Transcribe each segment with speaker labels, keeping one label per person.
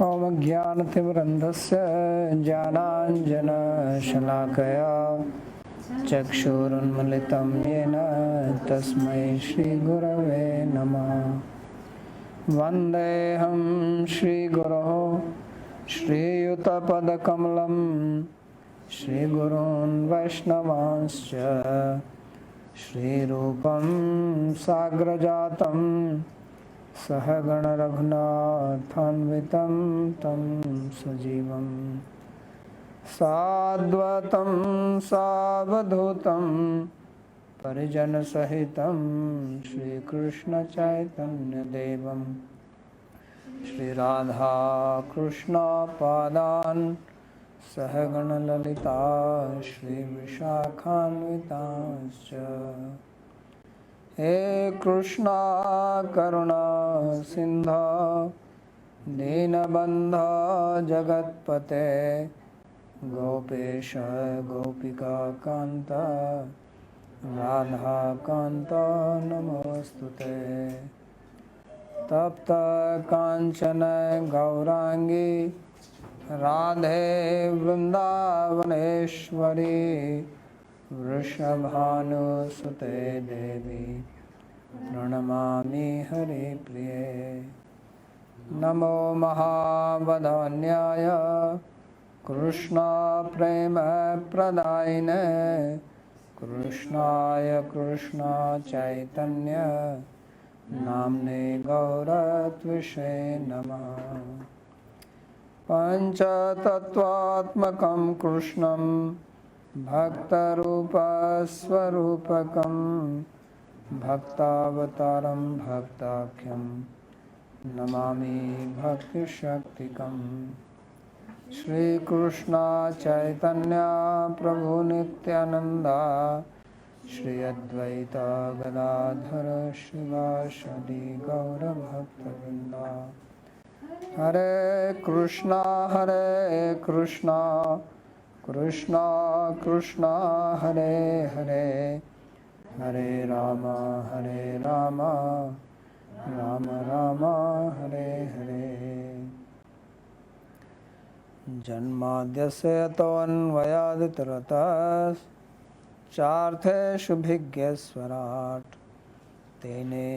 Speaker 1: ओमज्ञानतिमिरन्धस्य ज्ञानाञ्जनशलाकया चक्षुरुन्मिलितं येन तस्मै श्रीगुरवे नमः। वन्देऽहं श्रीगुरोः श्रीयुतपदकमलं श्रीगुरून् वैष्णवांश्च श्रीरूपं साग्रजातं सहगण रघुनाथान्वितं तं सजीवं साद्वैतं सावधूतं परिजनसहितं श्रीकृष्णचैतन्यदेवं श्रीराधाकृष्णपादान् सहगण ललिता श्रीविशाखान्वितांश्च। हे कृष्णा करुणा सिन्धो दीनबन्धो जगत्पते गोपेश गोपिका कान्त राधाकान्त नमोस्तुते। तप्त काञ्चन गौरांगी राधे वृन्दावनेश्वरी वृषभानुसुते देवी प्रणमामि हरिप्रिये। नमो महावदन्याय कृष्णप्रेमप्रदायिने कृष्णाय कृष्ण चैतन्य नाम्ने गौरत्विषे नमः। पञ्चतत्त्वात्मकं कृष्णं भक्तरूपस्वरूपकं भक्तावतारं भक्ताख्यं नमामि भक्तिशक्तिकं। श्रीकृष्ण चैतन्य प्रभु नित्यानंद श्री अद्वैत गदाधर शिवासादि गौरभक्तवृंद। हरे कृष्णा कृष्णा कृष्णा हरे हरे हरे राम राम राम हरे हरे। जन्माद्यस्य तोऽन्वयादितरतश्चार्थेषु भिज्ञस्वराट् तेने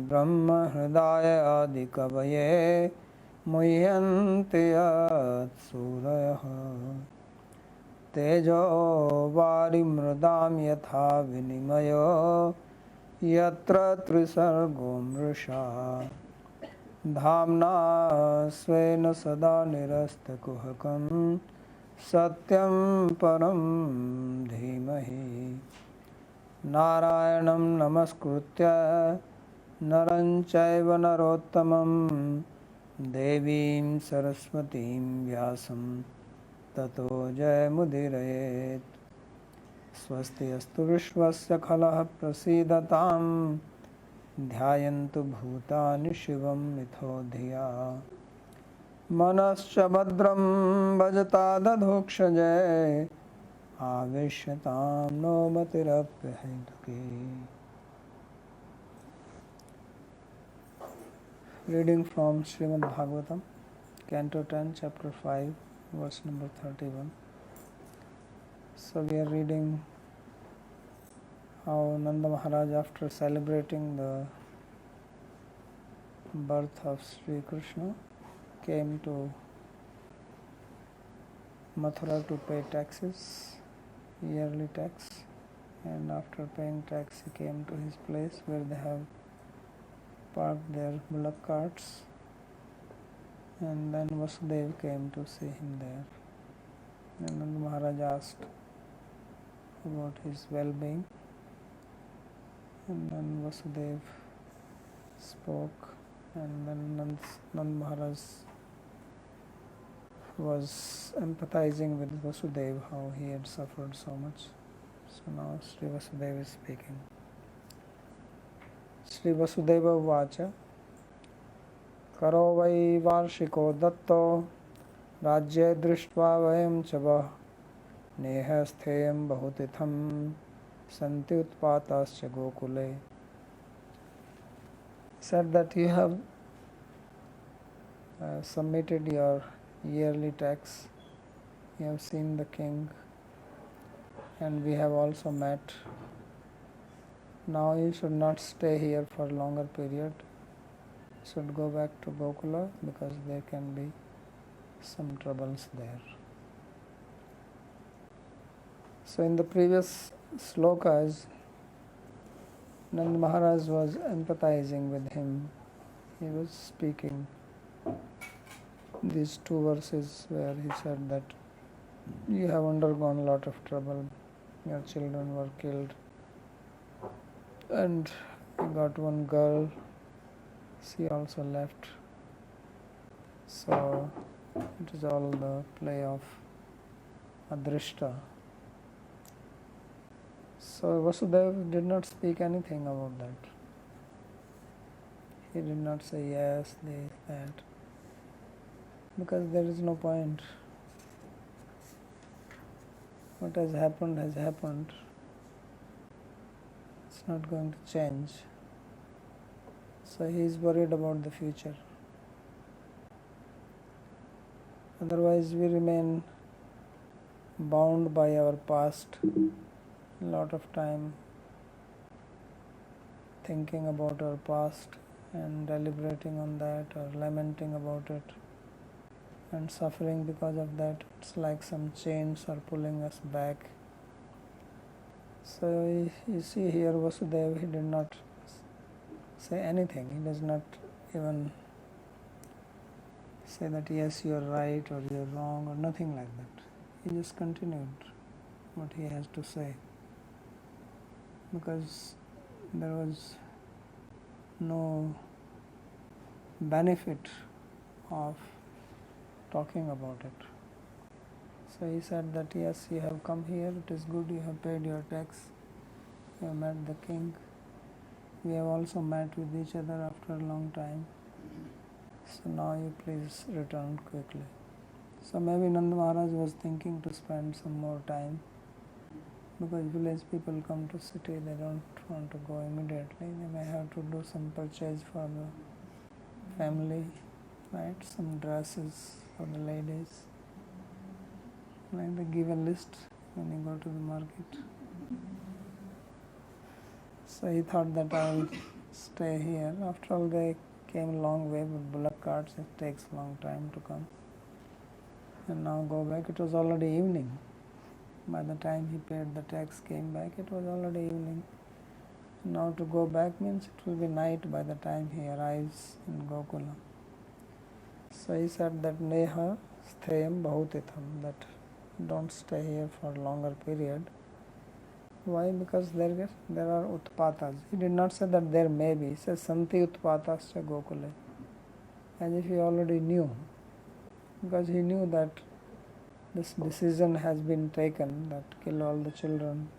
Speaker 1: ब्रह्महृदाय आदिकवये मुह्यन्ति यत्सूरयः। तेजो वारिमृदां यथा विनिमयो यत्र त्रिसर्गो मृषा धाम्ना स्वेन सदा निरस्तकुहकं सत्यं परं धीमहि। नारायणं नमस्कृत्य नरं चैव नरोत्तमं देवीं सरस्वतीं व्यासं ततो जयमुदीरयेत्। स्वस्ति अस्तु विश्वस्य खलः प्रसीदतां ध्यायन्तु भूतानि शिवं मिथो धिया। मनश्च भद्रं भजता दधोक्षजे आवेश्यतां no मतिरप्यहैतुकी। Reading from Srimad Bhagavatam, Canto 10, Chapter 5, verse number 31. So we are reading how Nanda Maharaj, after celebrating the birth of Sri Krishna, came to Mathura to pay taxes, yearly tax, and after paying tax he came to his place where they have parked their bullock carts, and then Vasudeva came to see him there. And Nanda Maharaj asked about his well-being, and then Vasudeva spoke, and then Nanda Maharaj was empathizing with Vasudeva, how he had suffered so much. So now Sri Vasudeva is speaking. Sri Vasudeva Uvacha Karo vai varshiko datto Rajya drishtva vayam chava Neha stheyam bahutitham Santi utpatascha gokule. Said that you have submitted your yearly tax. You have seen the king, and we have also met. Now you should not stay here for longer period. You should go back to Gokula because there can be some troubles there. So in the previous slokas, Nand Maharaj was empathizing with him. He was speaking these two verses where he said that you have undergone a lot of trouble, your children were killed, and you got one girl, she also left. So it is all the play of Adrishta. So Vasudeva did not speak anything about that. He did not say yes, this, that, because there is no point. What has happened has happened. It's not going to change. So he is worried about the future. Otherwise we remain bound by our past. A lot of time thinking about our past and deliberating on that or lamenting about it and suffering because of that. It's like some chains are pulling us back. So you see here Vasudeva, he did not say anything. He does not even say that yes, you are right or you are wrong or nothing like that. He just continued what he has to say, because there was no benefit of talking about it. So he said that yes, you have come here, it is good, you have paid your tax, you have met the king, we have also met with each other after a long time, so now you please return quickly. So maybe Nanda Maharaj was thinking to spend some more time, because village people come to city, they don't want to go immediately, they may have to do some purchase for the family, right, some dresses for the ladies, like they give a list when you go to the market. So he thought that I will stay here. After all, they came a long way with bullock carts, it takes a long time to come. And now go back, it was already evening. By the time he paid the tax, came back, it was already evening. Now to go back means it will be night by the time he arrives in Gokula. So he said that Neha Sthayam Bahutitham, that don't stay here for a longer period. Why? Because there are utpatas. He did not say that there may be. He says Santi utpatascha Gokule. As if he already knew. Because he knew that this decision has been taken, that kill all the children.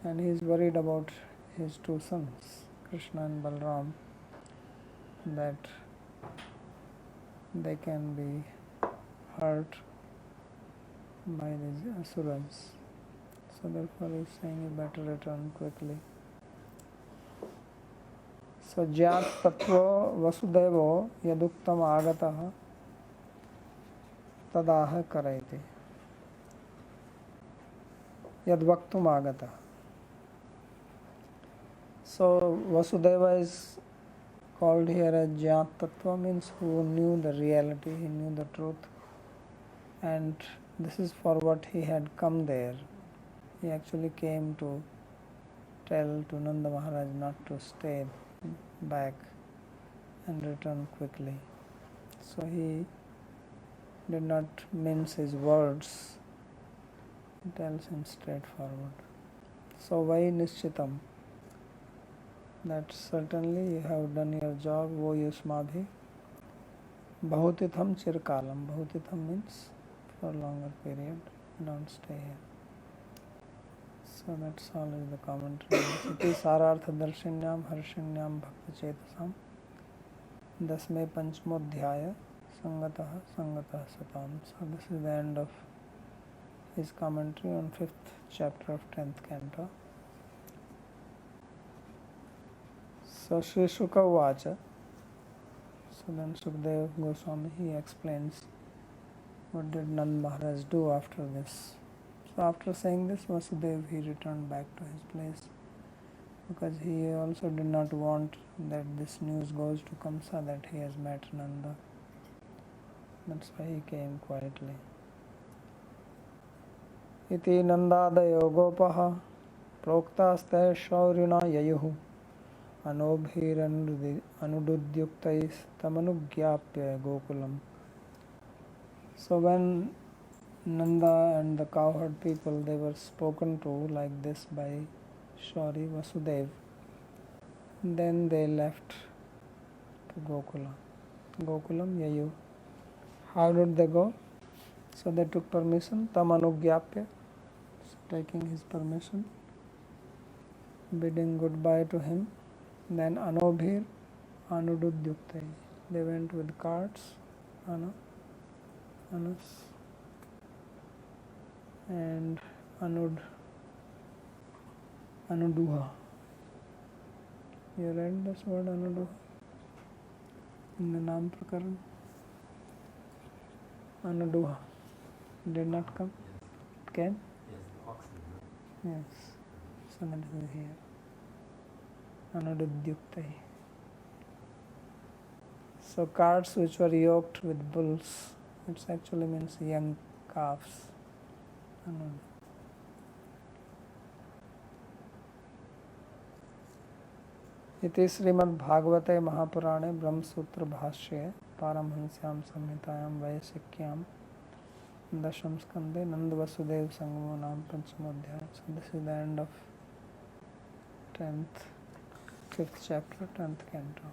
Speaker 1: And he is worried about his two sons, Krishna and Balram, that they can be hurt by these asuras. So therefore he is saying you better return quickly. So Jyat Tattva Vasudevo Yaduktam Agataha Tadaha Karaiti Yadvaktum Agata. So Vasudeva is called here as Jyat Tattva, means who knew the reality, he knew the truth, and this is for what he had come there. He actually came to tell to Nanda Maharaj not to stay back and return quickly. So he did not mince his words, he tells him straightforward. So vai nishchitam, that certainly you have done your job, wo yusmabhi bahutitham chirkalam. Bahutitham means for a longer period, don't stay here. So that's all is the commentary. Iti sarartha darshinyam harshinyam bhakta chetasam dasme panchmodhyaya sangataha satam. So this is the end of his commentary on 5th chapter of 10th canto. So Sri Shuka Vacha. So So then Sukdev Goswami, he explains what did Nand Maharaj do after this. So after saying this, Vasudev, he returned back to his place, because he also did not want that this news goes to Kamsa that he has met Nanda. That's why he came quietly. Iti nandadayo gopaha proktaste shaurina yayuhu anubhiranududhyuktais tamanugyapya gokulam. So when Nanda and the cowherd people, they were spoken to like this by Shauri Vasudev, then they left to Gokulam Yayu. How did they go? So they took permission, Tamanugyapya, taking his permission, bidding goodbye to him. Then Anobhir Anududyuktai, they went with carts, Anas, and Anuduha. You read this word Anuduha in the Nam Prakaran? Anuduha did not come? It came?
Speaker 2: Yes, the oxen.
Speaker 1: Yes. So that is here. Anududyuktai. So carts which were yoked with bulls, it actually means young calves. इति श्रीमद्भागवते महापुराणे ब्रह्मसूत्र भाष्ये पारमहंस्यां संहितायां वैशिक्यां दशम स्कंदे नंद वसुदेव संगमो नाम पंचमोध्याय. So this is the end of 5th chapter, 10th canto.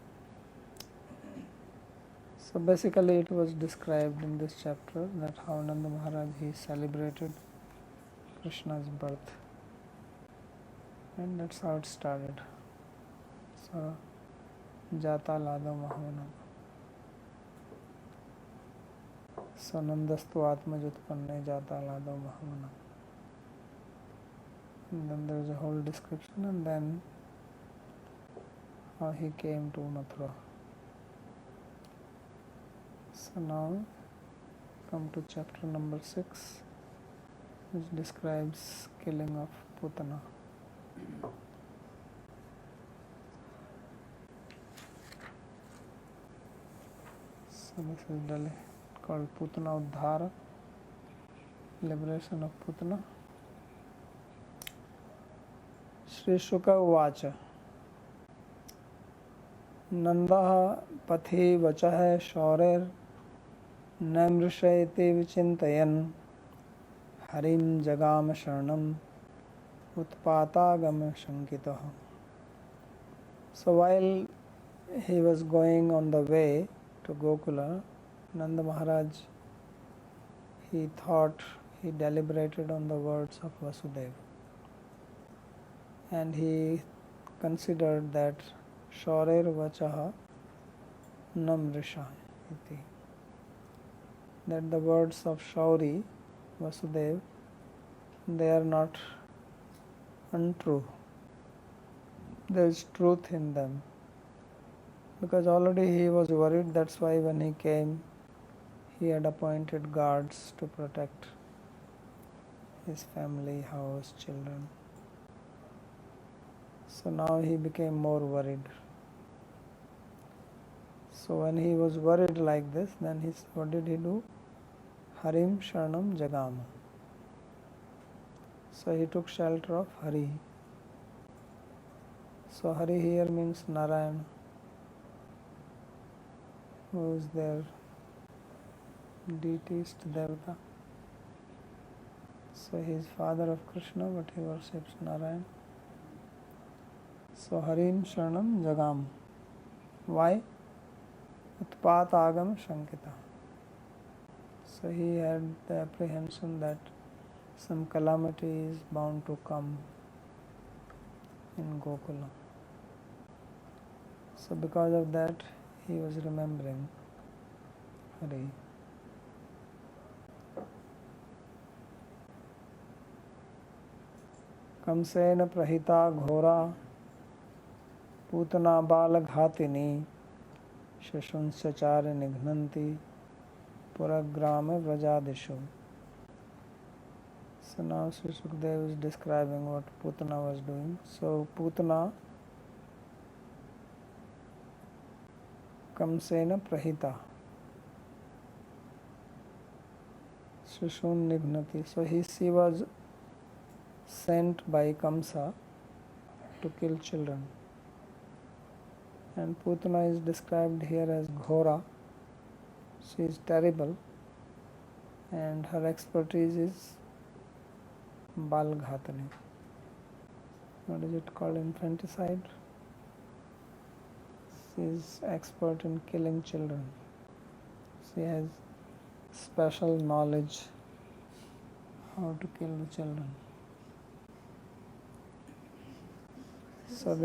Speaker 1: So basically it was described in this chapter that how Nanda Maharaj, he celebrated Krishna's birth, and that's how it started. So Jata Lado Mahavanam. So Nandastu Atmajutpanne Jata Lado Mahavanam. And then there is a whole description, and then how he came to Mathura. So now come to chapter number 6, which describes killing of Putana. So this is called Putana Uddhara, liberation of Putana. Shri Shuka Uvacha Nandaha Pathi Vachah Shaurer Namrishayati Vichintayan Harim Jagam Sharanam Utpatagam Shankitaha. So while he was going on the way to Gokula, Nanda Maharaj, he deliberated on the words of Vasudeva, and he considered that Shaurer Vachaha Namrisha iti, that the words of Shauri Vasudeva, they are not untrue. There is truth in them, because already he was worried. That's why when he came, he had appointed guards to protect his family, house, children. So now he became more worried. So when he was worried like this, then what did he do? Harim Sharanam Jagama. So he took shelter of Hari. So Hari here means Narayana, who is their deityist Devata. So he is father of Krishna, but he worships Narayana. So Harim Sharanam Jagam. Why? Utpat Agam Shankita. So he had the apprehension that some calamity is bound to come in Gokula. So because of that, he was remembering Hari. Kamsena Prahita Ghora Putana Balaghatini शिशुंश्चचार निघ्नन्ति पुरग्राम व्रजादिषु. So now Sri Sukadeva is describing what Putana was doing. So Putana Kamsena Prahita Shishun Nighnati. So she was sent by Kamsa to kill children. And Putana is described here as Ghora. She is terrible, and her expertise is Balghatani. What is it called? Infanticide. She is expert in killing children. She has special knowledge how to kill the children. So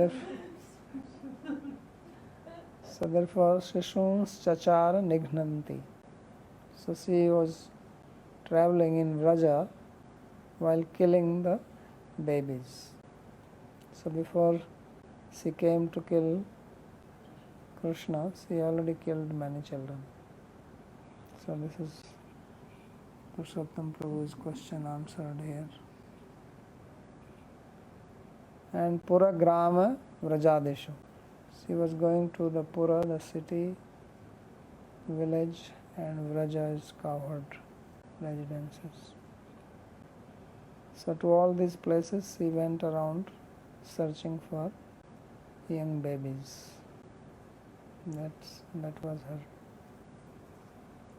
Speaker 1: therefore Shishun's Chachara Nighnanti. So she was traveling in Vraja while killing the babies. So before she came to kill Krishna, she already killed many children. So this is Purushottam Prabhu's question answered here. And Pura Grama Vrajadeshu. She was going to the Pura, the city, village, and Vraja is cowherd residences. So to all these places she went around searching for young babies. That was her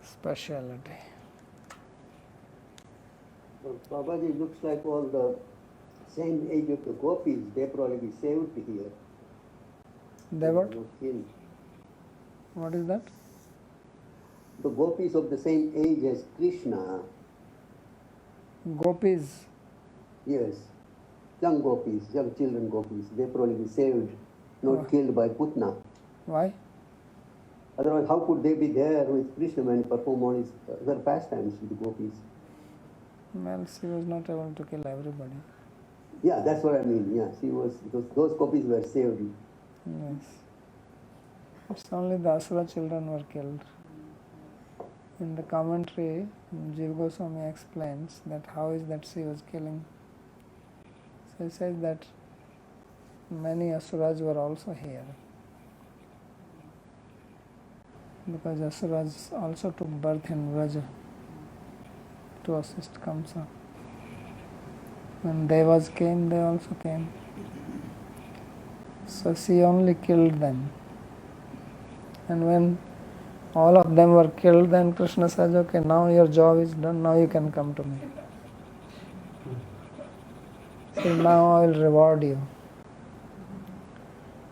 Speaker 1: specialty.
Speaker 2: Well, Babaji, looks like all the same age of the gopis, they probably be saved here.
Speaker 1: They what?
Speaker 2: Killed.
Speaker 1: What is that?
Speaker 2: The gopis of the same age as Krishna.
Speaker 1: Gopis?
Speaker 2: Yes. Young gopis, young children gopis, they probably be saved, not killed by Putna.
Speaker 1: Why?
Speaker 2: Otherwise, how could they be there with Krishna when he performed all his other pastimes with the gopis?
Speaker 1: Well, she was not able to kill everybody.
Speaker 2: Yeah, that's what I mean. Yeah, she was, those gopis were saved.
Speaker 1: Yes. It's only the Asura children were killed. In the commentary, Jiva Goswami explains that how is that she was killing. So he says that many Asuras were also here. Because Asuras also took birth in Vraja to assist Kamsa. When Devas came, they also came. So she only killed them. And when all of them were killed, then Krishna says, okay, now your job is done, now you can come to me. So now I will reward you.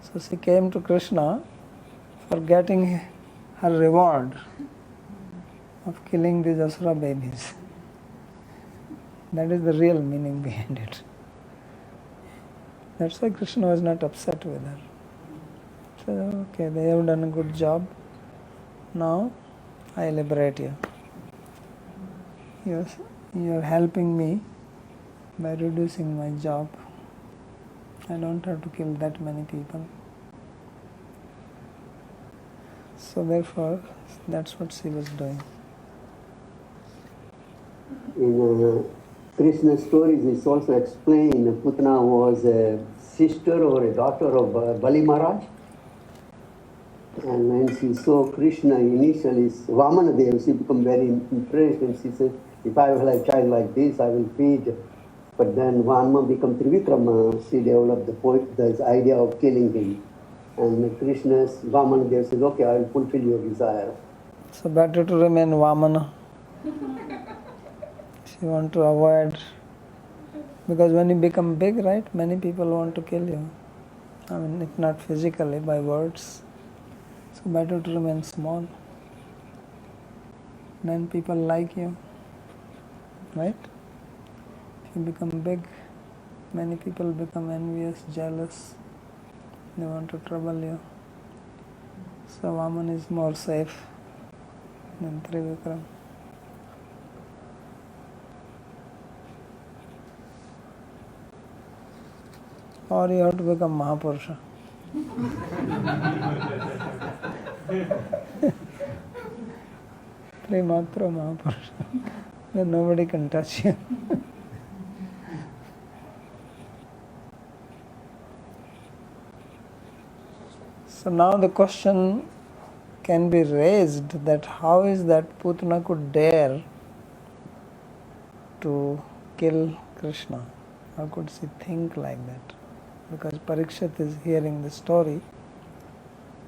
Speaker 1: So she came to Krishna for getting her reward of killing these Asura babies. That is the real meaning behind it. That's why Krishna was not upset with her. So, okay, they have done a good job. Now I liberate you. You are helping me by reducing my job. I don't have to kill that many people. So therefore, that's what she was doing.
Speaker 2: In Krishna's stories, it's also explained Putana was a sister or a daughter of Bali Maharaj. And when she saw Krishna initially, Vamanadev, she became very impressed and she said, if I will have a child like this, I will feed. But then Vanma became Trivikrama, she developed the idea of killing him. And Krishna's Vamanadev says, okay, I will fulfill your desire.
Speaker 1: So better to remain Vamana. If you want to avoid, because when you become big, right, many people want to kill you. I mean, if not physically, by words. So better to remain small. Then people like you, right? If you become big, many people become envious, jealous. They want to trouble you. So Vaman is more safe than Trivikram. Or you have to become Mahapurusha. Trimatra Mahapurusha. Then nobody can touch you. So now the question can be raised that how is that Putana could dare to kill Krishna? How could she think like that? Because Parikshit is hearing the story,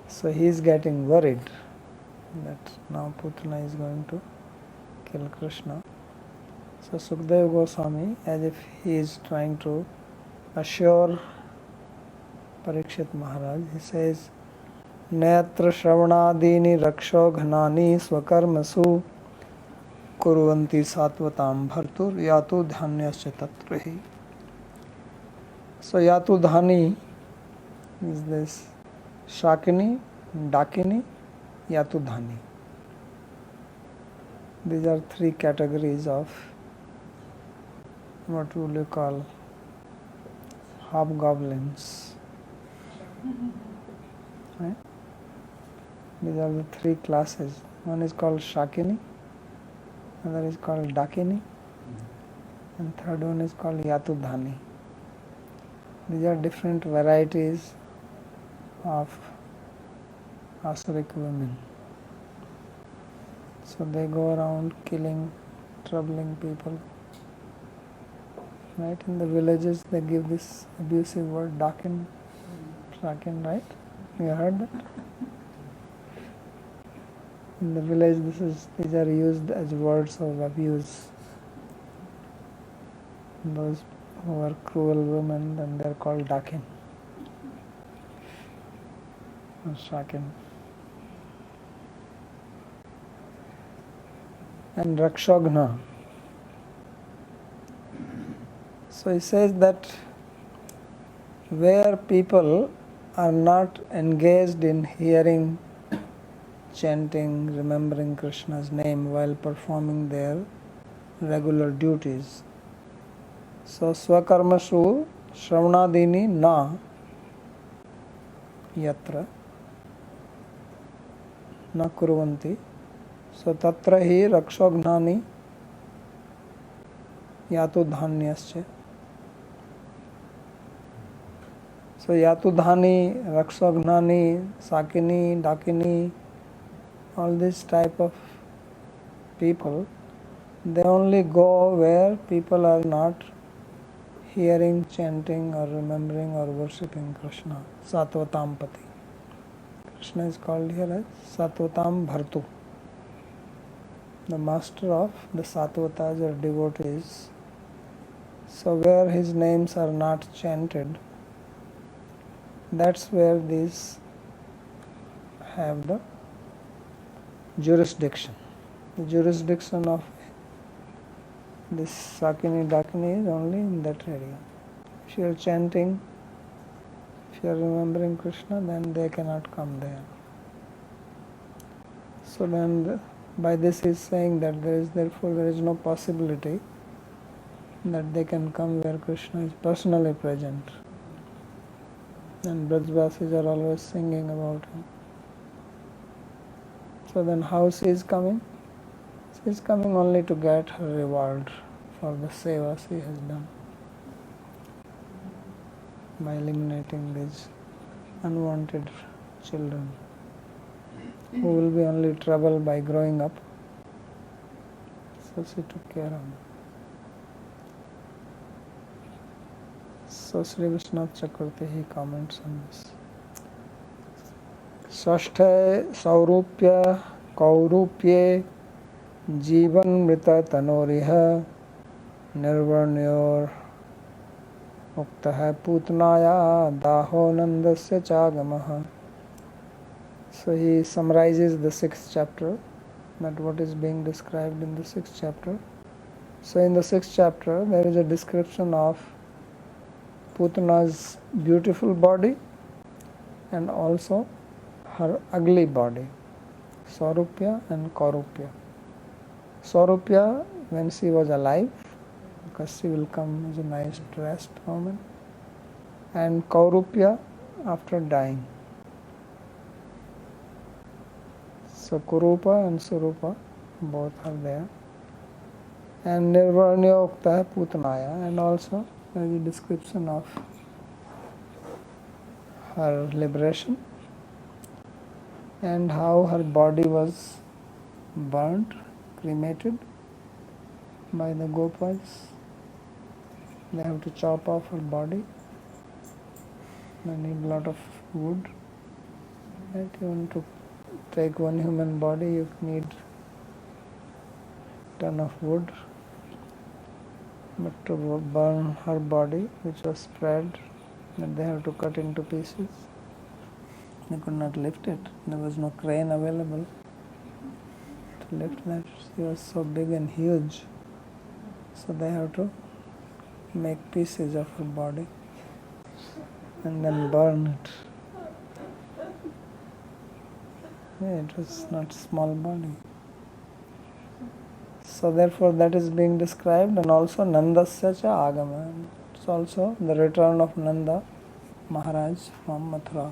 Speaker 1: so he is getting worried that now Putana is going to kill Krishna. So Sukadeva Goswami, as if he is trying to assure Parikshit Maharaj, he says, Netra Shravanadini Raksho Ghanani Swakarmasu Kurvanti Satvatam Bhartur Yatu Dhanyasya Tatrahi. So Yatu Dhani is this Shakini, Dakini, Yatu Dhani. These are three categories of what will you call hobgoblins. Right? These are the three classes. One is called Shakini, another is called Dakini, and third one is called Yatudhani. These are different varieties of Asuric women. So they go around killing, troubling people. Right? In the villages they give this abusive word Dakin, Shakin, right? You heard that? In the village these are used as words of abuse. Those who are cruel women, then they are called Dakin or Shakin. And Rakshogna. So he says that where people are not engaged in hearing, chanting, remembering Krishna's name while performing their regular duties. So Swakarmashu Shravanadini na yatra na kurvanti. So tatra hi rakshognani yatu dhanyasya. So Yatudhani, Rakshognani, Sakini, Dakini, all this type of people, they only go where people are not hearing, chanting or remembering or worshipping Krishna. Satvatam Pati. Krishna is called here as Satvatam Bhartu, the master of the Satvatas or devotees. So where his names are not chanted, that's where these have the jurisdiction. The jurisdiction of this Sakini Dakini is only in that area. If you are chanting, if you are remembering Krishna, then they cannot come there. So then by this he is saying that there is no possibility that they can come where Krishna is personally present. And Brajvasis are always singing about him. So then how she is coming? She is coming only to get her reward for the seva she has done by eliminating these unwanted children who will be only trouble by growing up. So she took care of them. So Sri Vishwanath Chakravarti he comments on this. Sashthe saurupya kaurupye जीवन मृत तनोरिह निर्वर्ण्योर उक्त है पूतनाया दाहो नंदस्य चागमः. So he summarizes the 6th chapter, that what is being described in the 6th chapter. So in the 6th chapter there is a description of Putana's beautiful body and also her ugly body, Saurupya and Kaurupya. Saurupya when she was alive, because she will come as a nice dressed woman, and Kaurupya after dying. So Kurupa and Surupa both are there. And Nirvaranyokta hai Putanaya, and also there is a description of her liberation and how her body was burnt, cremated by the Gopals. They have to chop off her body. They need a lot of wood. Right? Even to take one human body, you need a ton of wood. But to burn her body, which was spread, that they have to cut into pieces. They could not lift it. There was no crane available to lift that. She was so big and huge. So they have to make pieces of her body and then burn it. Yeah, it was not small body. So therefore that is being described, and also Nandasya cha agama. It's also the return of Nanda Maharaj from Mathura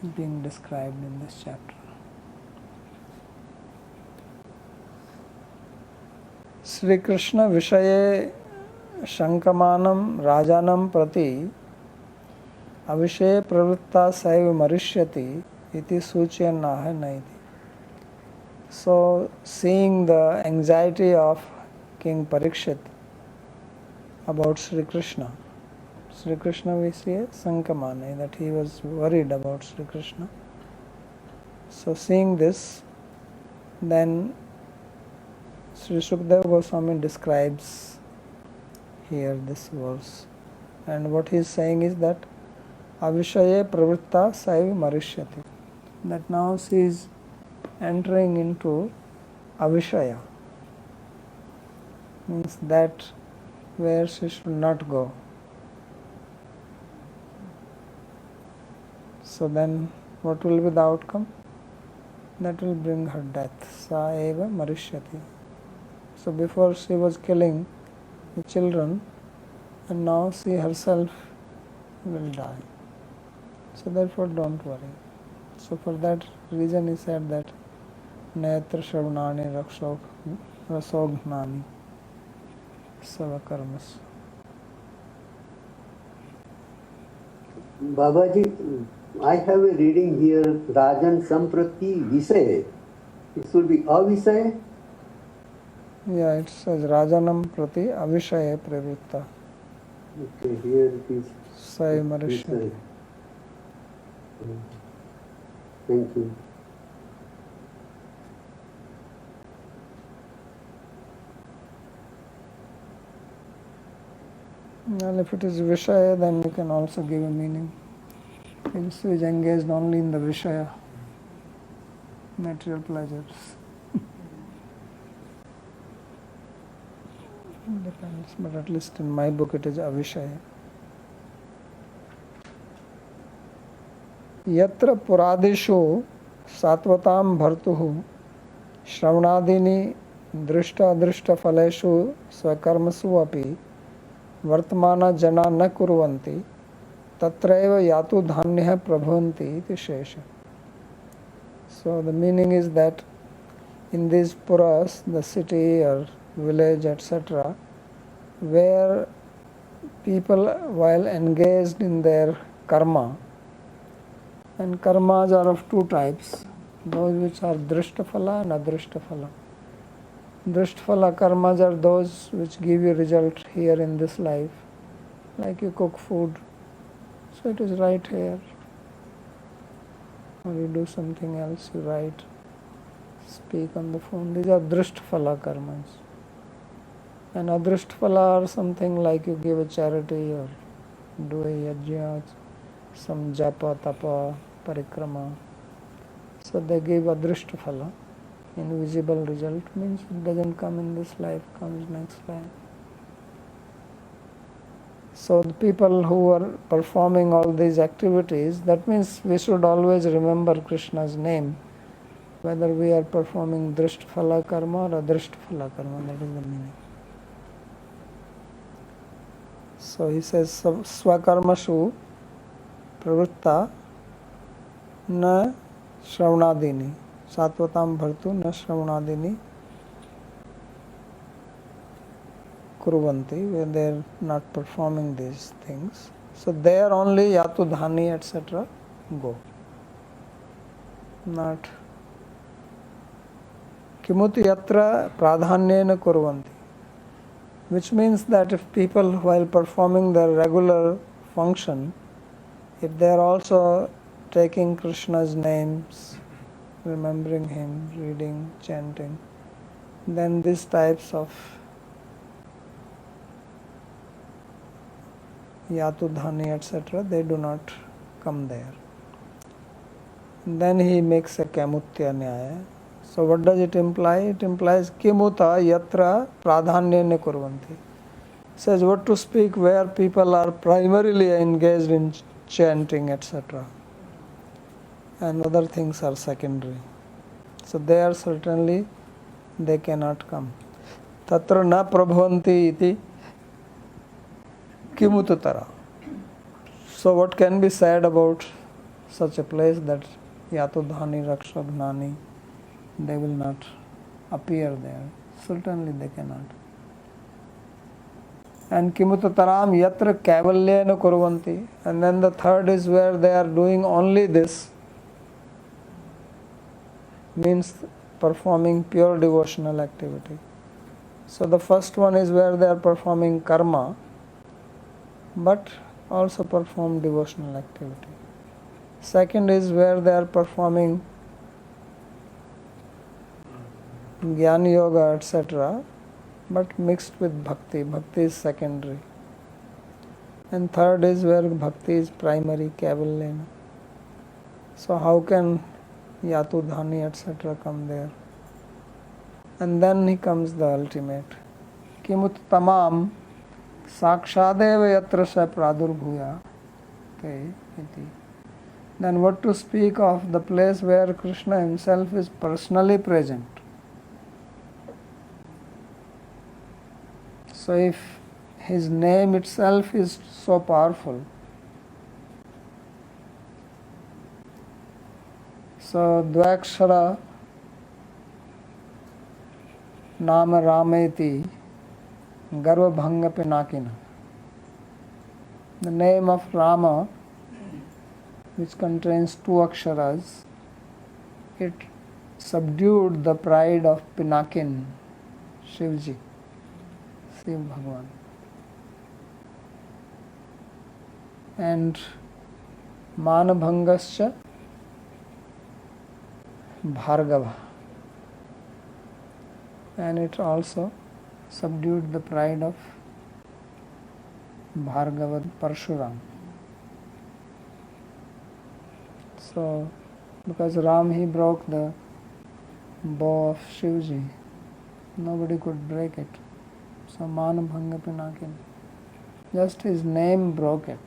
Speaker 1: is being described in this chapter. Sri Krishna Vishaye Shankamanam Rajanam Prati Avishay Pravritta Saiva Marishyati Iti Suchyannaha Naiti. So, seeing the anxiety of King Parikshit about Sri Krishna we see Sankamana, that he was worried about Sri Krishna. So, seeing this, then Sri Sukadeva Goswami describes here this verse. And what he is saying is that Avishaye Pravritta Saiva Marishyati. That now she is entering into Avishaya. Means that where she should not go. So then what will be the outcome? That will bring her death. Sa eva marishyati. So before she was killing the children, and now she herself will die. So therefore don't worry. So for that reason he said that Netra Shravnani Rasognani Savakarmas.
Speaker 2: Babaji, I have a reading here, Rajan Samprati Visay. It should be Avisay.
Speaker 1: Yeah, it says Rajanam Prati Avishaya Pravritta.
Speaker 2: Okay, here it is.
Speaker 1: Sai Marishyati.
Speaker 2: Thank you.
Speaker 1: Well, if it is Vishaya, then you can also give a meaning. If is engaged only in the Vishaya, material pleasures. Depends, but at least in my book it is Avishaya. Yatra Puradeshu Satvatam Bhartuhu Shravnadini Drishta Drishta Faleshu Swakarmasu Api Vartamana Jana Na Kurvanti Tatraiva Yatu Dhanya Prabhavanti iti Shesha. So the meaning is that in these puras, the city or village, etc., where people, while engaged in their karma, and karmas are of two types, those which are drishtaphala and adrishtaphala. Drishtaphala karmas are those which give you result here in this life, like you cook food, so it is right here, or you do something else, you write, speak on the phone. These are drishtaphala karmas. And adrishtaphala are something like you give a charity or do a yajna, some japa, tapa, parikrama. So they give adrishtaphala. Invisible result means it doesn't come in this life, comes next life. So the people who are performing all these activities, that means we should always remember Krishna's name, whether we are performing drishtaphala karma or adrishtaphala karma, that is the meaning. So he says, Swakarmashu Pravritta Na Shravnadini. Satvatam bhartu na shravanadini kurvanti, when they are not performing these things. So there only yatu dhani etc. go. Not kimutu yatra pradhanyena kurvanti, which means that if people while performing their regular function, if they are also taking Krishna's names, remembering him, reading, chanting, then these types of yatu dhani etc. they do not come there. And then he makes a kamutya nyaya. So what does it imply? It implies kimuta yatra pradhanyena kurvanti. Says what to speak where people are primarily engaged in chanting etc. and other things are secondary. So there certainly they cannot come. Tatra na prabhavanti iti kimututara. So what can be said about such a place that yatudhani rakshabhnani, they will not appear there? Certainly they cannot. And kimututaram yatra kaivalyena kurvanti. And then the third is where they are doing only this, means performing pure devotional activity. So the first one is where they are performing karma, but also perform devotional activity. Second is where they are performing jnana yoga etc. but mixed with bhakti. Bhakti is secondary. And third is where bhakti is primary, kaivalyena. So how can yatu dhani etc. come there? And then he comes the ultimate. Kimut tamam sakshadeva yatra sa pradurbhuya. Okay, iti. Then what to speak of the place where Krishna himself is personally present? So if his name itself is so powerful, so Dvakshara Nama Rameti Garva Bhanga Pinakina. The name of Rama, which contains two aksharas, it subdued the pride of Pinakin, Shivji, Shiv Bhagwan. And Manabhangascha Bhargava. And it also subdued the pride of Bhargava Parshuram. So, because Ram, he broke the bow of Shivji, nobody could break it. So Manabhanga Pinakin, just his name broke it.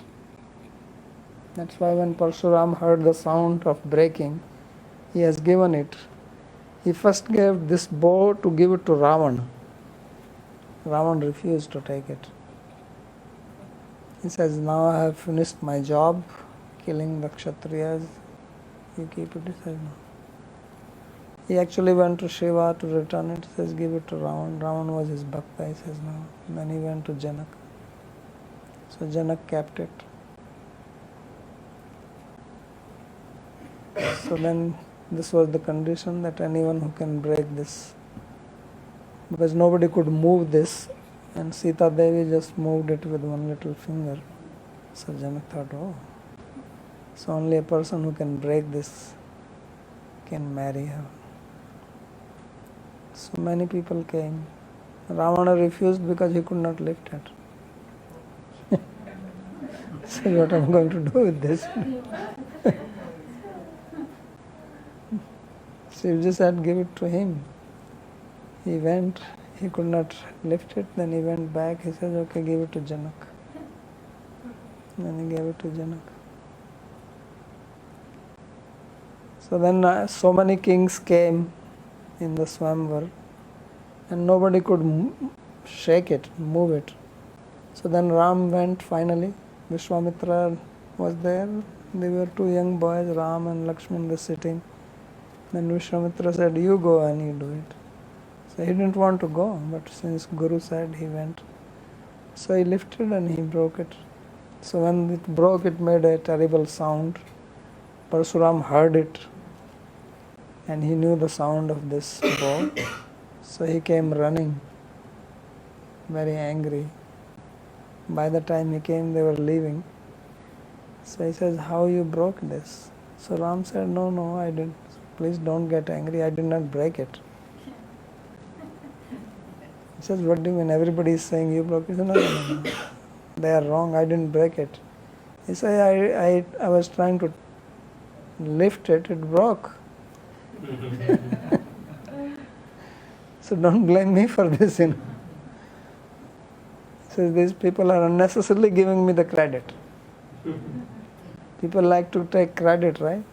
Speaker 1: That's why when Parshuram heard the sound of breaking, he has given it. He first gave this bow to give it to Ravana. Ravana refused to take it. He says, now I have finished my job, killing the Kshatriyas. You keep it. He says, no. He actually went to Shiva to return it. He says, give it to Ravana. Ravana was his bhakta. He says, no. And then he went to Janak. So Janak kept it. So then this was the condition, that anyone who can break this, because nobody could move this, and Sita Devi just moved it with one little finger. So Janak thought, oh, so only a person who can break this can marry her. So many people came. Ravana refused because he could not lift it. So what am I going to do with this? Shivji said, give it to him. He went, he could not lift it, then he went back, he said, okay, give it to Janak. Then he gave it to Janak. So then so many kings came in the Swamvar, and nobody could shake it, move it. So then Ram went finally. Vishwamitra was there. They were two young boys, Ram and Lakshman, were sitting. Then Vishwamitra said, you go and you do it. So he didn't want to go, but since Guru said, he went. So he lifted and he broke it. So when it broke, it made a terrible sound. Parsuram heard it and he knew the sound of this bow. So he came running, very angry. By the time he came, they were leaving. So he says, how you broke this? So Ram said, no, I didn't. Please don't get angry, I did not break it. He says, what do you mean? Everybody is saying you broke it. He said, no. They are wrong, I didn't break it. He said, I was trying to lift it, it broke. So don't blame me for this, He says, these people are unnecessarily giving me the credit. People like to take credit, right?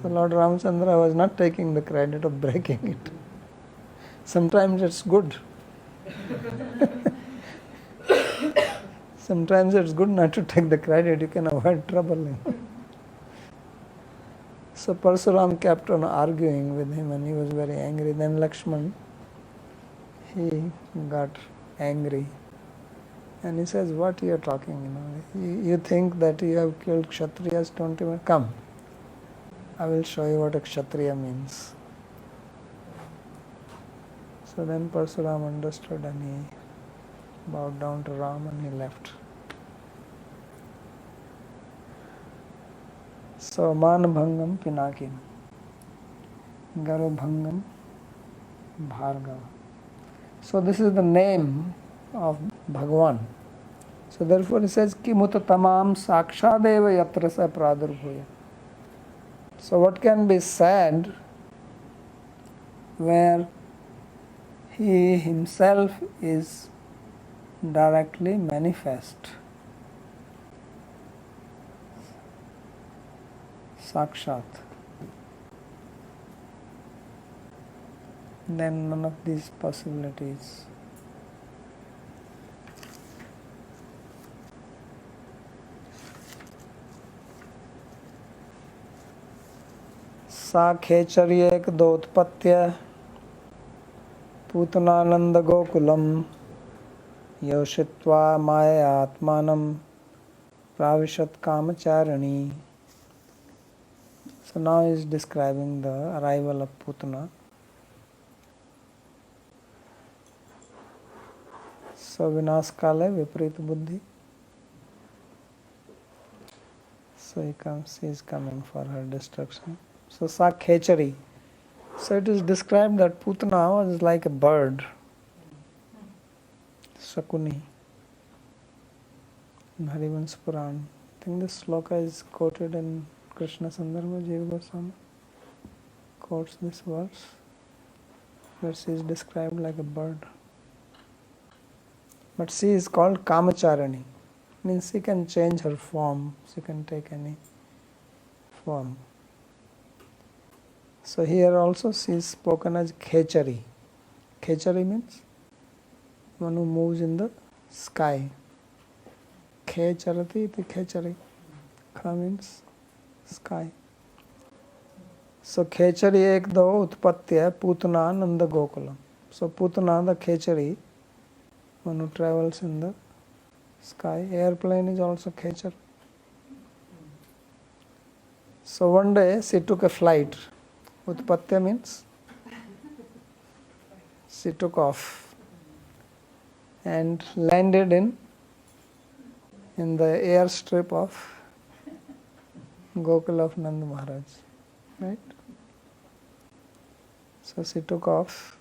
Speaker 1: So Lord Ramchandra was not taking the credit of breaking it. Sometimes it's good. Sometimes it's good not to take the credit, you can avoid trouble. So Parsuram kept on arguing with him and he was very angry. Then Lakshman, he got angry. And he says, what you are talking, you think that you have killed Kshatriyas, don't even come. I will show you what a Kshatriya means. So then Parsuram understood and he bowed down to Ram and he left. So Manabhangam Pinakim, Garubhangam Bhargava. So this is the name of Bhagavan. So therefore he says, Kimuta tamam sakshadeva yatra sa pradurbhuya. So what can be said where he himself is directly manifest? Sakshat. Then none of these possibilities. सा खेचर्येक दोत्पत्य पूतनानंद गोकुलम योषित्वा माया आत्मानं प्राविशत कामचारिणी. So now he is describing the arrival of Putana. So Vinas Kale Viparita Buddhi. So he is coming for her destruction. So Sakhechari. So it is described that Putana was like a bird. Shakuni. In Harivansh Puran. I think this sloka is quoted in Krishna Sandarbha. Jiva Goswami quotes this verse where she is described like a bird. But she is called Kamacharani. Means she can change her form. She can take any form. So here also she is spoken as Khechari. Khechari means one who moves in the sky. Khecharati iti Khechari. Kha means sky. So Khechari ek do utpatya Putana Nanda Gokulam. So Putana, the Khechari, one who travels in the sky. Airplane is also Khechar. So one day she took a flight. Utpatya means she took off and landed in the airstrip of Gokul of Nanda Maharaj. Right? So she took off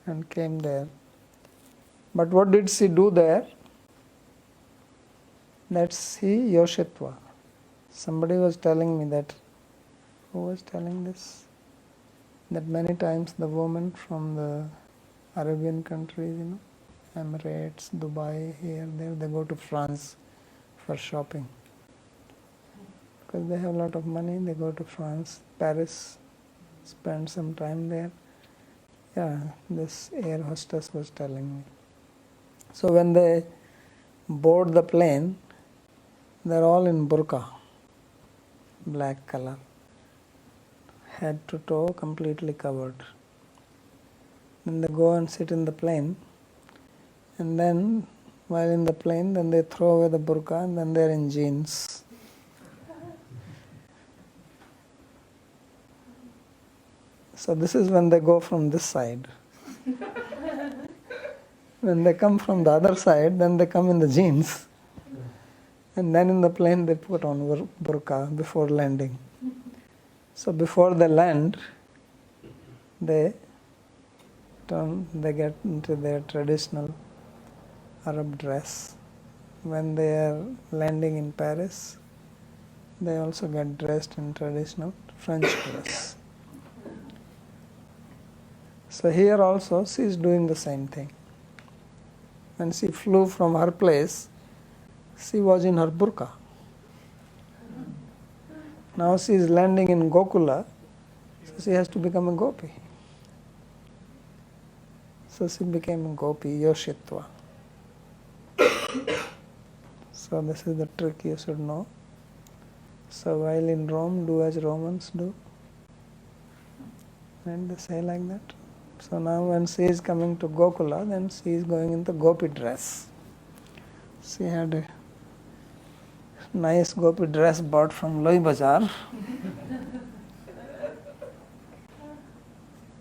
Speaker 1: and came there. But what did she do there? That's Yoshitva. Somebody was telling me that. Who was telling this? That many times the women from the Arabian countries, Emirates, Dubai, here, there, they go to France for shopping. Because they have a lot of money, they go to France, Paris, spend some time there. Yeah, this air hostess was telling me. So when they board the plane, they're all in burqa, black color. head to toe completely covered. Then they go and sit in the plane, and then while in the plane, then they throw away the burqa, and then they're in jeans. So this is when they go from this side. When they come from the other side, then they come in the jeans. And then in the plane they put on burqa before landing. So before they land, they get into their traditional Arab dress. When they are landing in Paris, they also get dressed in traditional French dress. So here also she is doing the same thing. When she flew from her place, she was in her burqa. Now she is landing in Gokula, so she has to become a gopi. So she became a gopi, Yoshitva. So this is the trick you should know. So while in Rome, do as Romans do. And they say like that. So now when she is coming to Gokula, then she is going in the gopi dress. She had a nice gopi dress bought from Loi Bazaar.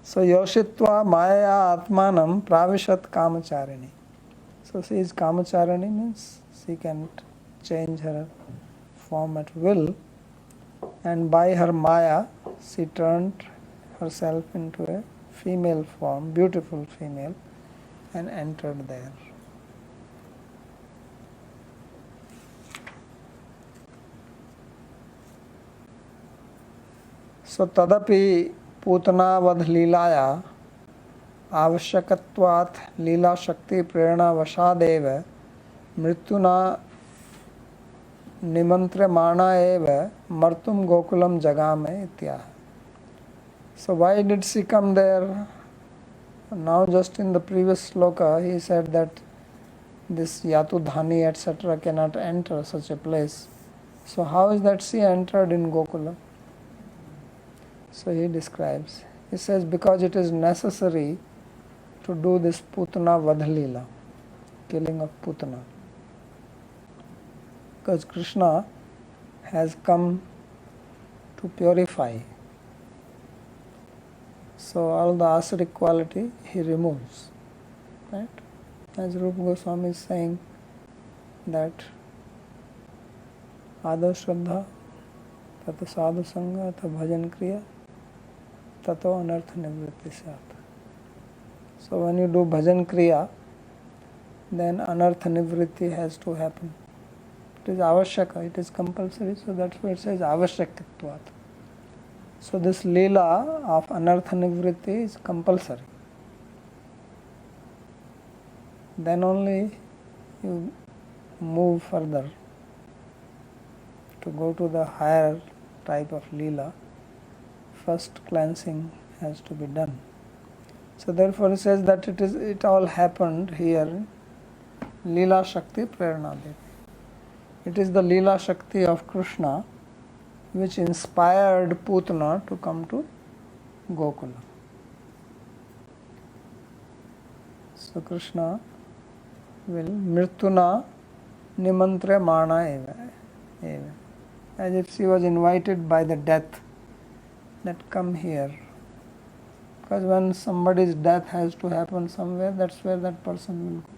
Speaker 1: So Yoshitva Maya Atmanam Pravishat Kamacharini. So she is Kamacharini, means she can change her form at will, and by her Maya she turned herself into a female form, beautiful female, and entered there. So tadapi पूतनावध लीलाया आवश्यकत्वात् लीला शक्ति प्रेरणा वशादेव मृत्युना निमंत्र्यमाणा एव मर्तुम गोकुलम जगामे इत्याह. So why did she come there? Now just in the previous sloka he said that this Yatu Dhani etc. cannot enter such a place. So how is that she entered in Gokula? So he describes. He says because it is necessary to do this Putana Vadhalila, killing of Putana. Because Krishna has come to purify. So all the asuric quality he removes. Right? As Rupa Goswami is saying that Ado Shraddha, Tata Sadhu Sangha, Tata Bhajan Kriya, Tato Anartha Nivritti Sat. So when you do Bhajan Kriya, then Anartha Nivritti has to happen. It is avashyaka, it is compulsory, so that's why it says avashyakatvat. So this Leela of Anartha Nivritti is compulsory. Then only you move further to go to the higher type of Leela. First cleansing has to be done. So therefore he says that it all happened here, Leela Shakti Prerana Devi. It is the Leela Shakti of Krishna which inspired Putana to come to Gokula. So Krishna will Mrityuna Nimantre Mana eva. As if she was invited by the death that come here. Because when somebody's death has to happen somewhere, that's where that person will go.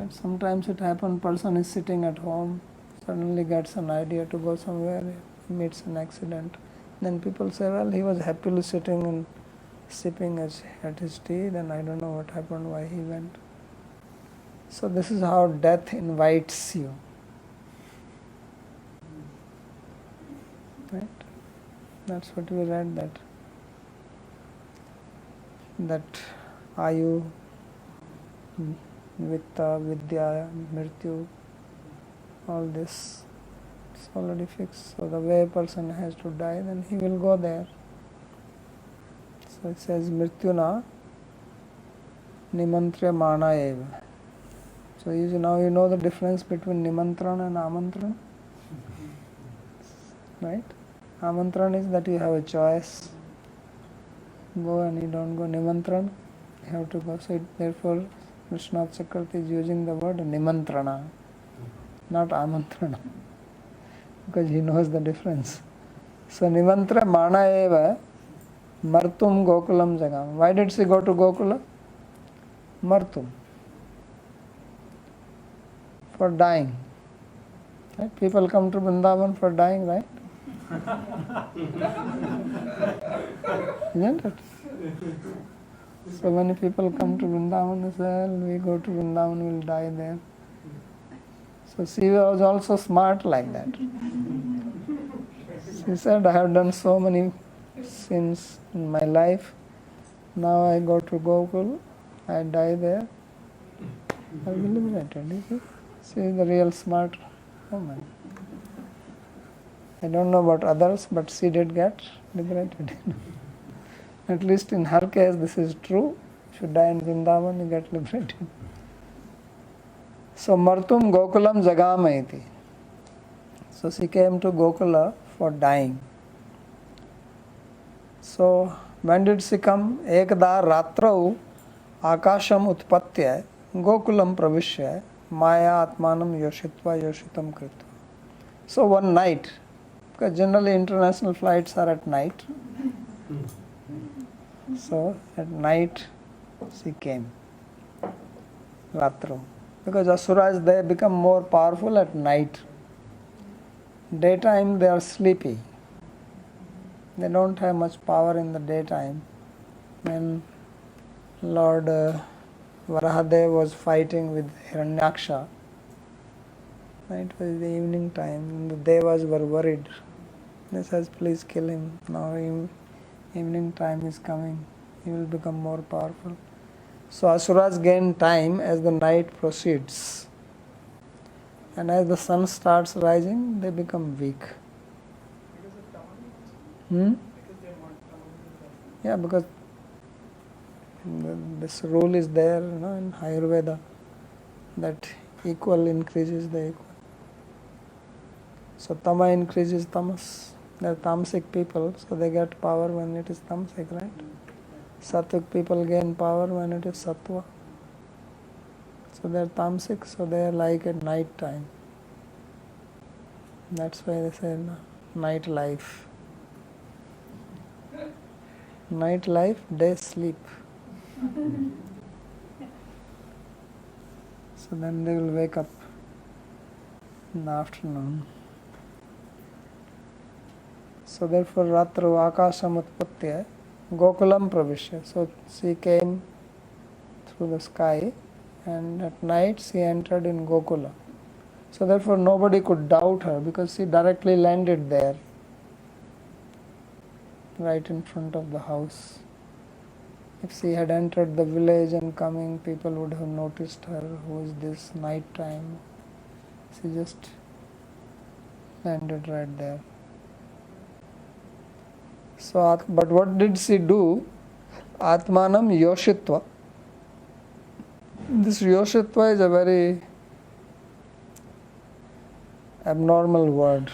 Speaker 1: And sometimes it happens, person is sitting at home, suddenly gets an idea to go somewhere, meets an accident. Then people say, well, he was happily sitting and sipping at his tea, then I don't know what happened, why he went. So this is how death invites you. Right? That's what we read, that Ayu, Vitta, Vidya, Mrityu, all this is already fixed. So the way a person has to die, then he will go there. So it says Mrityuna Nimantre Mana eva. So now you know the difference between Nimantran and Amantran. Right? Amantran is that you have a choice. Go and you don't go. Nimantran, you have to go. So therefore, Vishwanath Chakravarti is using the word Nimantrana, not Amantrana, because he knows the difference. So Nimantra Mana Eva Martum Gokulam Jagam. Why did she go to Gokula? Martum. For dying. Right? People come to Vrindavan for dying, right? Isn't it? So many people come to Vrindavan and say, well, we go to Vrindavan, we'll die there. So she was also smart like that. She said, I have done so many sins in my life. Now I go to Gokul, I die there. I'll be liberated. You see? She is the real smart woman. I don't know about others, but she did get liberated. At least in her case, this is true. If you die in Vrindavan, you get liberated. So, Martum Gokulam Jagamaiti. So, she came to Gokula for dying. So, when did she come? Ekda Ratrau Akasham Utpatya Gokulam Pravishya Maya Atmanam Yoshitva Yoshitam Kritva. So, one night, because generally international flights are at night. So, at night she came. Ratram. Because Asuras, they become more powerful at night. Daytime they are sleepy. They don't have much power in the daytime. When Lord Varahadev was fighting with Hiranyaksha, it was the evening time. The Devas were worried. They said, please kill him. Now evening time is coming. He will become more powerful. So Asuras gain time as the night proceeds. And as the sun starts rising, they become weak. Yeah, because this rule is there, in Ayurveda, that equal increases the equal. So Tama increases Tamas. They are tamasic people, so they get power when it is tamasic, right? Sattvic people gain power when it is sattva. So they are tamasic, so they are like at night time. That's why they say night life. Night life, day sleep. So then they will wake up in the afternoon. So therefore Ratru Akasham Utpatya Gokulam Pravishya. So she came through the sky and at night she entered in Gokula. So therefore nobody could doubt her because she directly landed there, right in front of the house. If she had entered the village and coming, people would have noticed her. Who is this night time? She just landed right there. So, but what did she do? Atmanam Yoshitva. This Yoshitva is a very abnormal word.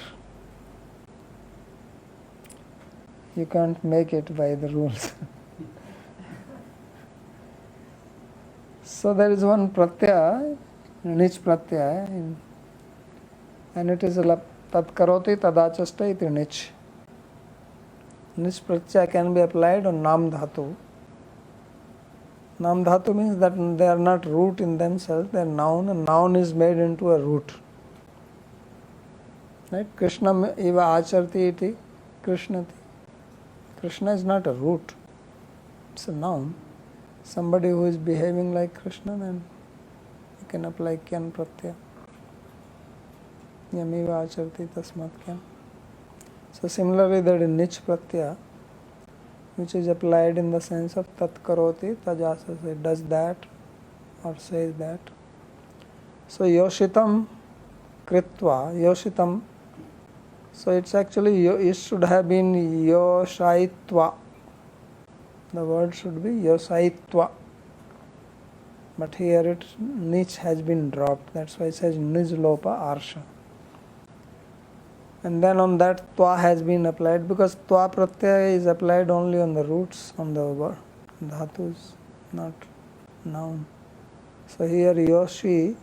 Speaker 1: You can't make it by the rules. So there is one pratyaya, nich pratyaya, and it is tat karoti tadachasta iti nich. Nich pratyaya can be applied on nam dhatu. Nam dhatu means that they are not root in themselves, they are noun, and noun is made into a root. Right? Krishna eva acharti iti krishnati. Krishna is not a root, it's a noun. Somebody who is behaving like Krishna, then you can apply kyan pratyaya. Yamiva acharti tasmat kyan. So similarly there is nich pratyaya, which is applied in the sense of tat karoti tajasa, say does that or says that. So yoshitam kritva, yoshitam, so it's actually, it should have been yoshaitva. The word should be yosaitva. But here it, nich has been dropped. That's why it says nijlopa arsha. And then on that twa has been applied, because twa pratyaya is applied only on the roots, on the dhatus, not noun. So here Yoshi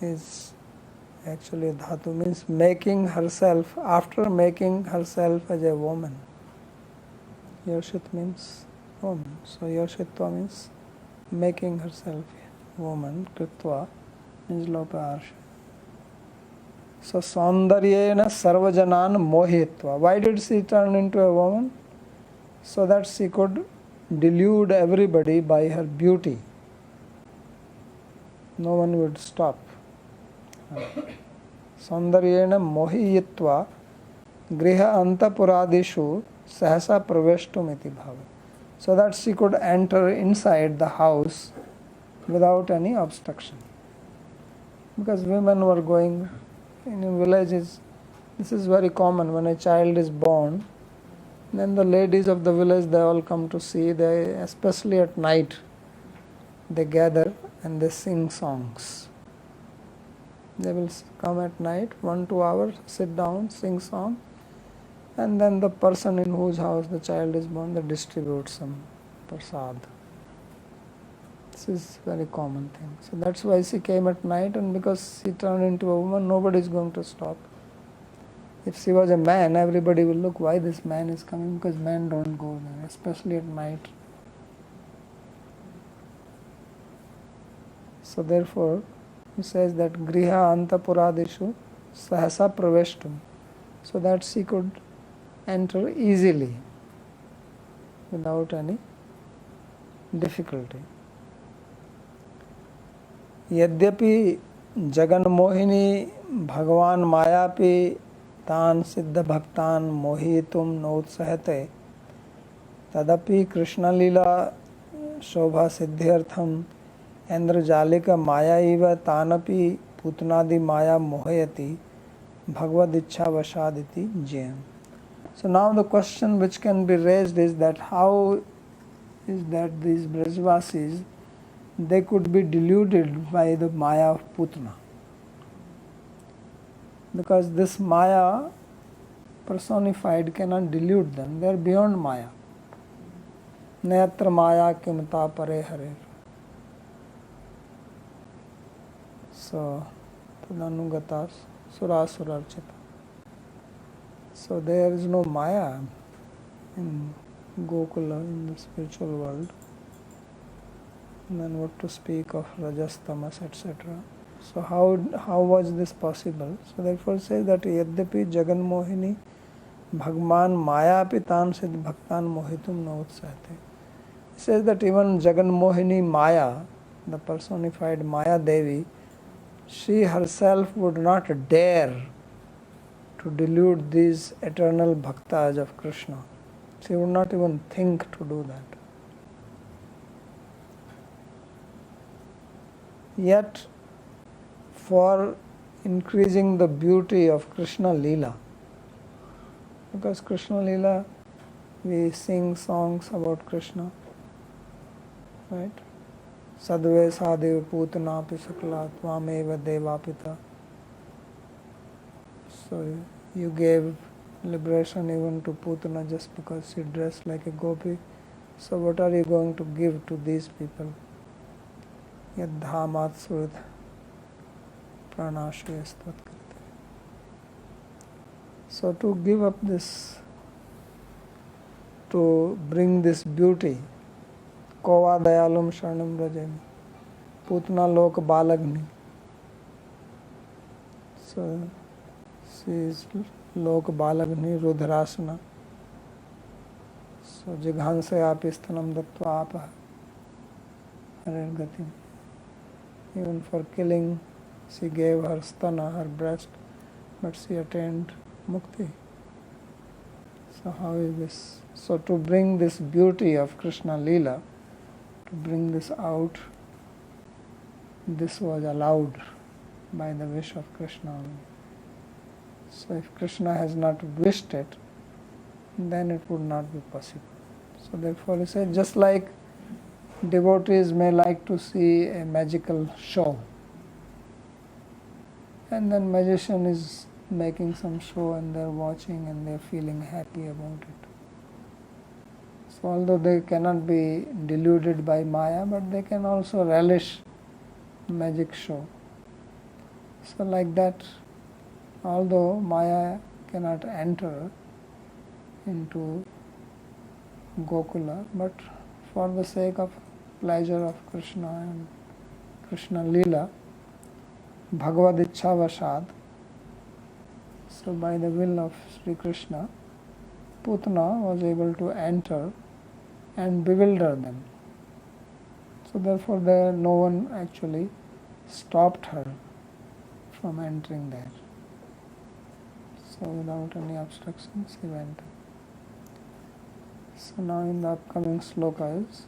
Speaker 1: is actually dhatu, means making herself, after making herself as a woman. Yoshit means woman. So Yoshitva means making herself a woman. Kritva means loparsha. So Saundaryena Sarvajanan Mohitva. Why did she turn into a woman? So that she could delude everybody by her beauty. No one would stop. Saundaryena Mohiyitva Griha Antapuradishu Sahasa Praveshtumiti Bhava. So that she could enter inside the house without any obstruction. Because women were going in villages, this is very common. When a child is born, then the ladies of the village, they all come to see. They, especially at night, they gather and they sing songs. They will come at night, 1-2 hours, sit down, sing song, and then the person in whose house the child is born, they distribute some prasad. This is very common thing. So that's why she came at night, and because she turned into a woman, nobody is going to stop. If she was a man, everybody will look why this man is coming, because men don't go there, especially at night. So therefore, he says that Griha Antapuradishu Sahasa Praveshtum, so that she could enter easily without any difficulty. यद्यपि जगन मोहिनी भगवान मायापि तान सिद्ध भक्तान मोहितुम नोत्सहते तदपि कृष्णलीला शोभा सिद्ध्यर्थम इंद्रजालिक माया इव तानपि पूतनादि माया मोहयति भगवद इच्छा वशादिति Jayam. So now the question which can be raised is that how is that these Brajvasis, they could be deluded by the Maya of Putana. Because this Maya personified cannot delude them, they are beyond Maya. Nayatra Maya kimta pare hare. So, Tadanugata Surasurarchita. So there is no Maya in Gokula, in the spiritual world. And then what to speak of Rajas, Tamas, etc. So how was this possible? So therefore says that Yadyapi Jagan Mohini Bhagwan Maya Pitan Siddh Bhaktan Mohitum Na Utsahate. He says that even Jagan Mohini Maya, the personified Maya Devi, she herself would not dare to delude these eternal bhaktas of Krishna. She would not even think to do that. Yet, for increasing the beauty of Krishna Leela, because Krishna Leela, we sing songs about Krishna, right? Sadve Sadeva Putana Pisakla Tvameva Devapita. So you gave liberation even to Putana just because she dressed like a gopi. So what are you going to give to these people? Yadhamat Surat Pranashayastvat Krite. So to give up this, to bring this beauty, Kova Dayalum Sharanam Rajami, Putana Lok Balagni. So she is Lok Balagni Rudhrasana. So Jighansaya Apisthanam Dattva Apa Harirgatim. Even for killing, she gave her stana, her breast, but she attained mukti. So how is this? So to bring this beauty of Krishna Leela, to bring this out, this was allowed by the wish of Krishna. So if Krishna has not wished it, then it would not be possible. So therefore he said, just like devotees may like to see a magical show, and then magician is making some show and they're watching and they're feeling happy about it. So although they cannot be deluded by Maya, but they can also relish magic show. So like that, although Maya cannot enter into Gokula, but for the sake of pleasure of Krishna and Krishna Leela, Bhagavad Ichavashad, so by the will of Sri Krishna, Putana was able to enter and bewilder them. So therefore no one actually stopped her from entering there. So without any obstructions he went. So now in the upcoming slokas,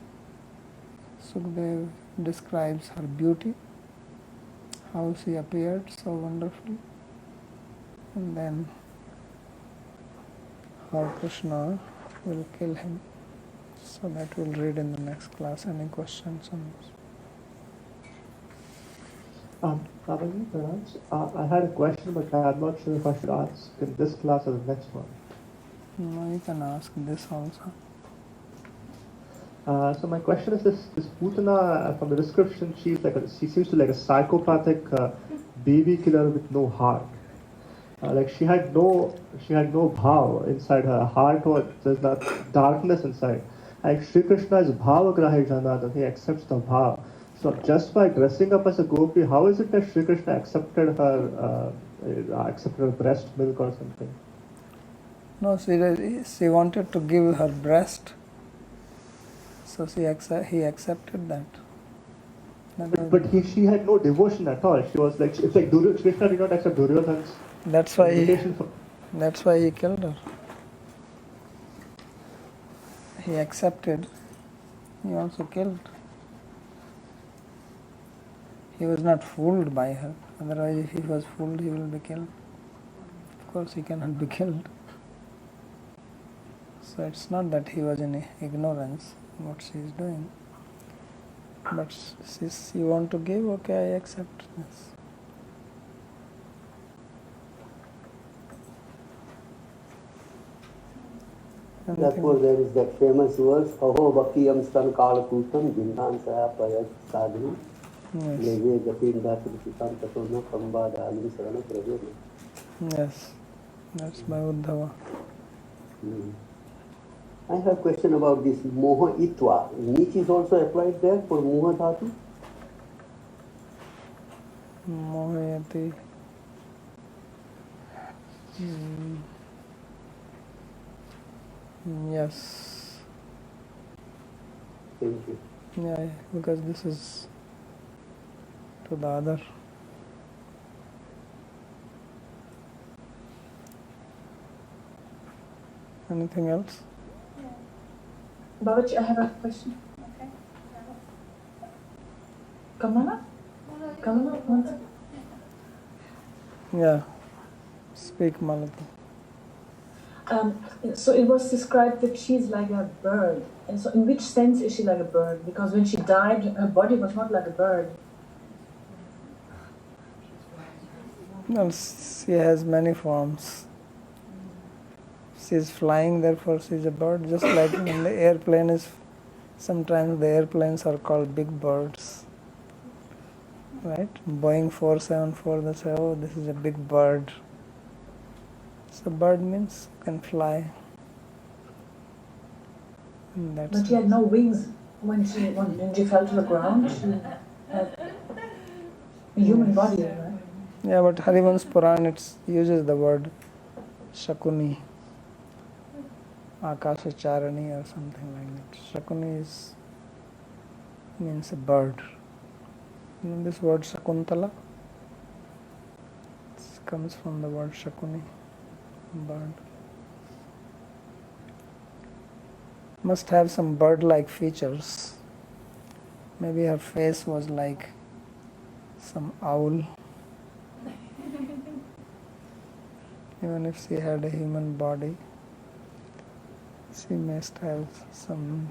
Speaker 1: Sukdev describes her beauty, how she appeared so wonderfully, and then how Krishna will kill him. So that we'll read in the next class. Any questions on this?
Speaker 3: Babaji, I had a question, but I'm not sure if I should ask in this class or the next one.
Speaker 1: No, you can ask this also.
Speaker 3: So my question is this Putana, from the description, she seems to like a psychopathic baby killer with no heart. Like she had no bhav inside her heart, or there's that darkness inside. Like Sri Krishna is bhavagrahi janardhan, he accepts the bhav. So just by dressing up as a gopi, how is it that Sri Krishna accepted her breast milk or something?
Speaker 1: No, she wanted to give her breast, so he accepted that.
Speaker 3: She had no devotion at all. She was like, it's like Krishna did not accept Duryodhana's invitation.
Speaker 1: That's why he killed her. He accepted. He also killed. He was not fooled by her. Otherwise, if he was fooled, he will be killed. Of course, he cannot be killed. So it's not that he was in ignorance what she is doing. But since you want to give, okay, I accept this.
Speaker 2: Therefore, there is that famous verse, Aho Bakiyam Stan Kalakutam Jindan Saya Payat Sadhu Leve Gapinda Kritikan Tatona Kamba Dalim Sarana Pravena.
Speaker 1: Yes, that's by Uddhava.
Speaker 2: I have a question about this Moha Itva. Nich is also applied there for Moha Dhatu?
Speaker 1: Mohayati. Yes.
Speaker 2: Thank you.
Speaker 1: Yeah, because this is to the other. Anything else?
Speaker 4: Babaji, I have a question.
Speaker 5: Okay.
Speaker 4: Kamala? Kamala, one second.
Speaker 1: Yeah. Speak, Malati.
Speaker 4: So it was described that she's like a bird. And so in which sense is she like a bird? Because when she died, her body was not like a bird.
Speaker 1: Well, she has many forms. She is flying, therefore she is a bird. Just like when the airplane is, sometimes the airplanes are called big birds. Right? Boeing 474, they say, oh, this is a big bird. So bird means can fly.
Speaker 4: But she had no wings when she fell to the ground. She had a human body, right?
Speaker 1: Yeah, but Harivansh Puran uses the word Shakuni, Akashacharani or something like that. Shakuni means a bird. You know this word Shakuntala? It comes from the word Shakuni, bird. Must have some bird-like features. Maybe her face was like some owl. Even if she had a human body, she must have some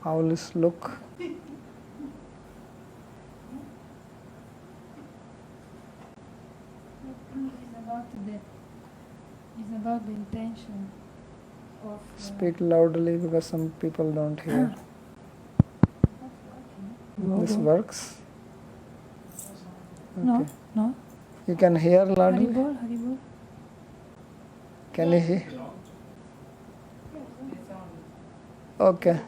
Speaker 1: owlish look.
Speaker 5: About about the intention of.
Speaker 1: Speak loudly because some people don't hear. This works?
Speaker 5: No, no.
Speaker 1: You can hear loudly?
Speaker 5: Haribol, Haribol.
Speaker 1: Can you hear? Okay.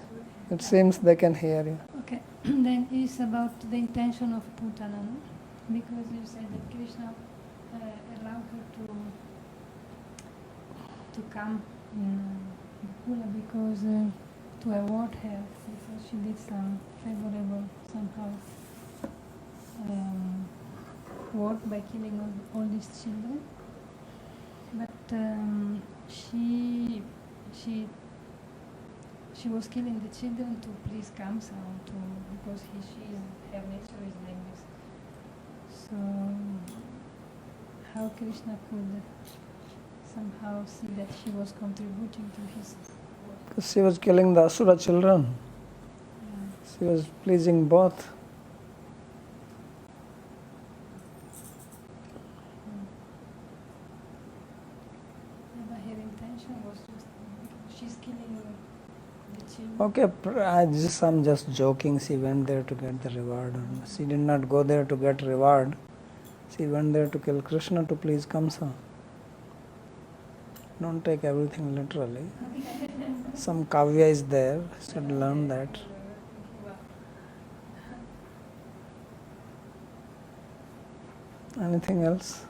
Speaker 1: It seems they can hear you.
Speaker 5: Okay. Then it's about the intention of Putana, no? Because you said that Krishna allowed her to come in Gokula because to award her because she did some favorable somehow work by killing all these children. But she was killing the children to please Kamsa, because her nature is like this. So how Krishna could somehow see that she was contributing to his work?
Speaker 1: She was killing the Asura children. She was pleasing both.
Speaker 5: But her intention was just she's killing the children.
Speaker 1: Okay, I'm just joking. She went there to get the reward. She did not go there to get reward. She went there to kill Krishna to please Kamsa. Don't take everything literally. Some kavya is there. Should learn that. Anything else?